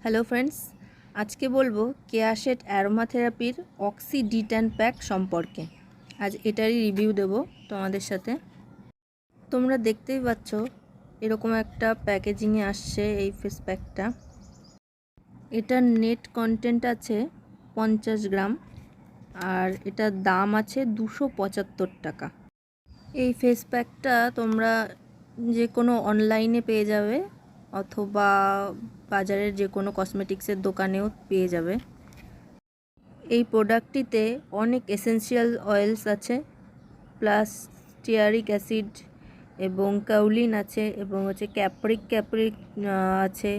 Hello friends, আজকে বলবো কেয়াশেট aroma থেরাপির অক্সি ডি10 প্যাক সম্পর্কে। আজ এটারই রিভিউ দেব তোমাদের সাথে। তোমরা দেখতেই পাচ্ছ এরকম একটা প্যাকেজিংয়ে আসছে এই ফেস প্যাকটা। এটার নেট কন্টেন্ট আছে 50 গ্রাম আর এটার দাম আছে 275 টাকা। এই ফেস প্যাকটা তোমরা যে কোনো অনলাইনে পেয়ে যাবে অথবা বাজারের যে কোনো কসমেটিক্সের দোকানেও পেয়ে যাবে। এই প্রোডাক্টটিতে অনেক এসেন্সিয়াল অয়েলস আছে, প্লাস স্টিয়ারিক অ্যাসিড এবং কাউলিন আছে এবং ক্যাপ্রিক আছে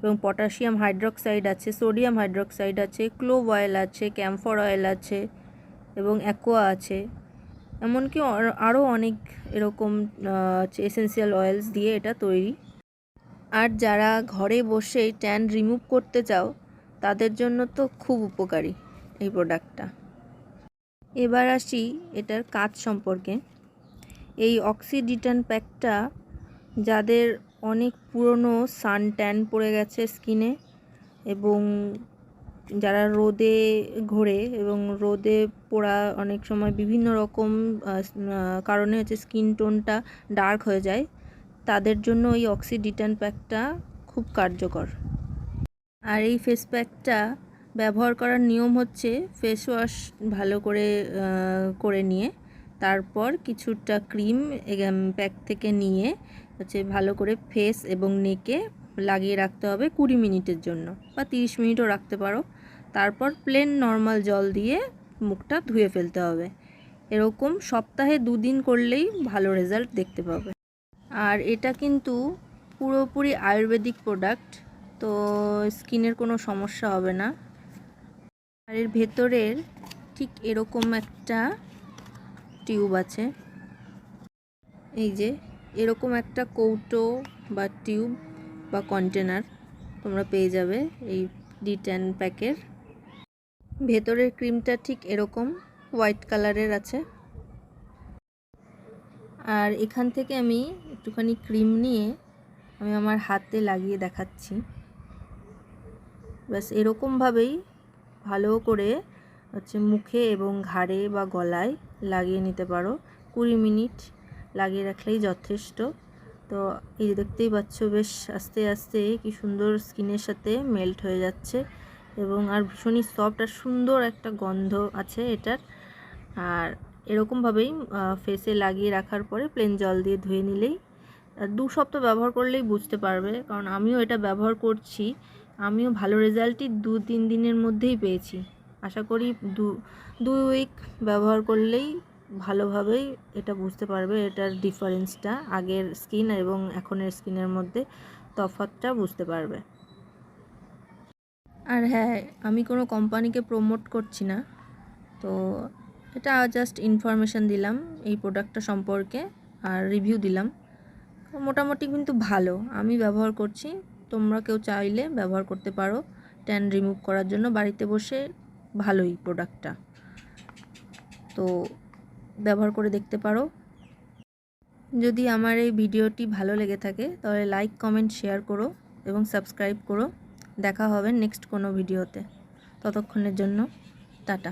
এবং পটাশিয়াম হাইড্রক্সাইড আছে, সোডিয়াম হাইড্রক্সাইড আছে, ক্লোভ অয়েল আছে, ক্যাম্ফর অয়েল আছে এবং অ্যাকোয়া আছে। এমনকি আরও অনেক এরকম এসেন্সিয়াল অয়েলস দিয়ে এটা তৈরি। আর যারা ঘরে বসেই ট্যান রিমুভ করতে চাও তাদের জন্য তো খুব উপকারী এই প্রোডাক্টটা। এবার আসি এটার কাজ সম্পর্কে। এই অক্সি ডি10 প্যাকটা যাদের অনেক পুরনো সান ট্যান পড়ে গেছে স্কিনে এবং যারা রোদে ঘোরে এবং রোদে পোড়া অনেক সময় বিভিন্ন রকম কারণে স্কিন টোনটা ডার্ক হয়ে যায়, তাদের জন্য এই অক্সি ডি10 প্যাকটা খুব কার্যকর। আর এই ফেস প্যাকটা ব্যবহার করার নিয়ম হচ্ছে ফেস ওয়াশ ভালো করে নিয়ে তারপর কিছুটা ক্রিম প্যাক থেকে নিয়ে ভালো করে ফেস এবং নেকে লাগিয়ে রাখতে হবে 20 মিনিটের জন্য বা 30 মিনিটও রাখতে পারো। তারপর প্লেন নর্মাল জল দিয়ে মুখটা ধুয়ে ফেলতে হবে। এরকম সপ্তাহে 2 দিন করলেই ভালো রেজাল্ট দেখতে পাবে। আর এটা কিন্তু পুরোপুরি আয়ুর্বেদিক প্রোডাক্ট, তো স্কিনের কোনো সমস্যা হবে না। আর এর ভেতরের ঠিক এরকম একটা টিউব আছে, এই যে এরকম একটা কৌটো বা টিউব বা কন্টেনার তোমরা পেয়ে যাবে এই ডি10 প্যাকের। ভেতরের ক্রিমটা ঠিক এরকম হোয়াইট কালারের আছে। আর এখান থেকে আমি একটুখানি ক্রিম নিয়ে আমি আমার হাতে লাগিয়ে দেখাচ্ছি। ব্যাস এরকমভাবেই ভালো করে মুখে এবং ঘাড়ে বা গলায় লাগিয়ে নিতে পারো। 20 মিনিট লাগিয়ে রাখলেই যথেষ্ট। তো এই দেখতেই পাচ্ছ বেশ আস্তে আস্তে কি সুন্দর স্কিনের সাথে মেল্ট হয়ে যাচ্ছে এবং আর ভীষণই সফট আর সুন্দর একটা গন্ধ আছে এটার। আর এরকমভাবেই ফেসে লাগিয়ে রাখার পরে প্লেন জল দিয়ে ধুয়ে নিলেই 2 সপ্তাহ ব্যবহার করলেই বুঝতে পারবে, কারণ আমিও এটা ব্যবহার করছি। আমিও ভালো রেজাল্টই 2-3 দিনের মধ্যেই পেয়েছি। আশা করি 2 উইক ব্যবহার করলেই ভালোভাবেই এটা বুঝতে পারবে, এটার ডিফারেন্সটা আগের স্কিন এবং এখনের স্কিনের মধ্যে তফাৎটা বুঝতে পারবে। আর হ্যাঁ, আমি কোনো কোম্পানিকে প্রমোট করছি না, তো এটা জাস্ট ইনফরমেশান দিলাম এই প্রোডাক্টটা সম্পর্কে আর রিভিউ দিলাম। মোটামুটি কিন্তু ভালো, আমি ব্যবহার করছি। তোমরা কেউ চাইলে ব্যবহার করতে পারো ট্যান রিমুভ করার জন্য বাড়িতে বসে। ভালোই প্রোডাক্টটা, তো ব্যবহার করে দেখতে পারো। যদি আমার এই ভিডিওটি ভালো লেগে থাকে তাহলে লাইক, কমেন্ট, শেয়ার করো এবং সাবস্ক্রাইব করো। দেখা হবে নেক্সট কোনো ভিডিওতে। ততক্ষণের জন্য টাটা।